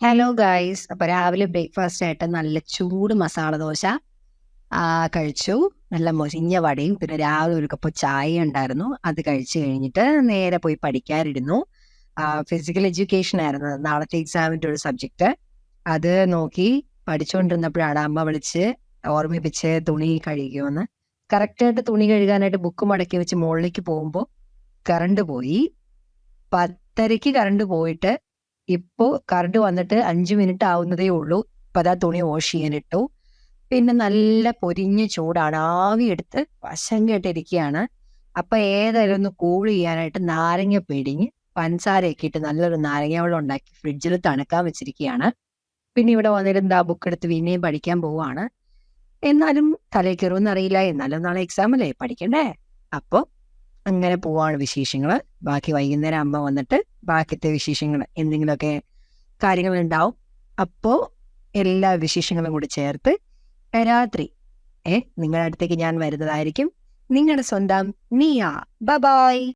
Hello guys. അപ്പോൾ രാവിലെ breakfast ആയിട്ട് നല്ല ചൂട് മസാല ദോശ കഴിച്ചു. നല്ല മൊരിഞ്ഞ വടയും പിന്നെ രാവിലെ ഒരു കപ്പ് ചായ ഉണ്ടായിരുന്നു. അത് കഴിച്ചു കഴിഞ്ഞിട്ട് നേരെ പോയി പഠിക്കാനിരുന്നു. ഫിസിക്കൽ എഡ്യൂക്കേഷൻ ആയിരുന്നു നാളത്തെ എക്സാമിൻ്റെ ഒരു സബ്ജക്റ്റ്. അത് നോക്കി പഠിച്ചുകൊണ്ടിരുന്നപ്പോഴാണ് അമ്മ വിളിച്ച് ഓർമ്മിപ്പിച്ച് തുണി കഴുകിയോന്ന്. കറക്റ്റായിട്ട് തുണി കഴുകാനായിട്ട് ബുക്ക് മടക്കി വെച്ച് മുകളിലേക്ക് പോകുമ്പോൾ കറണ്ട് പോയി. 10:30-ക്ക് കറണ്ട് പോയിട്ട് ഇപ്പോൾ കറണ്ട് വന്നിട്ട് 5 മിനിറ്റ് ആവുന്നതേ ഉള്ളൂ. ഇപ്പം അതാ തുണി വാഷ് ചെയ്യാനിട്ടു. പിന്നെ നല്ല പൊരിഞ്ഞ ചൂടാണ്. ആവിയെടുത്ത് വശം കേട്ടിരിക്കുകയാണ്. അപ്പം ഏതായാലും ഒന്ന് കൂൾ ചെയ്യാനായിട്ട് നാരങ്ങ പിഴിഞ്ഞ് പഞ്ചസാരയൊക്കെ ഇട്ട് നല്ലൊരു നാരങ്ങ വെള്ളം ഉണ്ടാക്കി ഫ്രിഡ്ജിൽ തണുക്കാൻ വെച്ചിരിക്കുകയാണ്. പിന്നെ ഇവിടെ വന്നിട്ട് ദാ ബുക്കെടുത്ത് പിന്നെയും പഠിക്കാൻ പോവാണ്. എന്നാലും തലയിൽ കയറുമെന്നറിയില്ല. എന്നാലും നാളെ എക്സാം അല്ലേ, പഠിക്കണ്ടേ? അപ്പോൾ അങ്ങനെ പോവാണ് വിശേഷങ്ങൾ. ബാക്കി വൈകുന്നേരം അമ്മ വന്നിട്ട് ബാക്കിത്തെ വിശേഷങ്ങൾ എന്തെങ്കിലുമൊക്കെ കാര്യങ്ങളുണ്ടാവും. അപ്പോൾ എല്ലാ വിശേഷങ്ങളും കൂടി ചേർത്ത് രാത്രി നിങ്ങളുടെ അടുത്തേക്ക് ഞാൻ വരുന്നതായിരിക്കും. നിങ്ങളുടെ സ്വന്തം നിയ. ബൈ.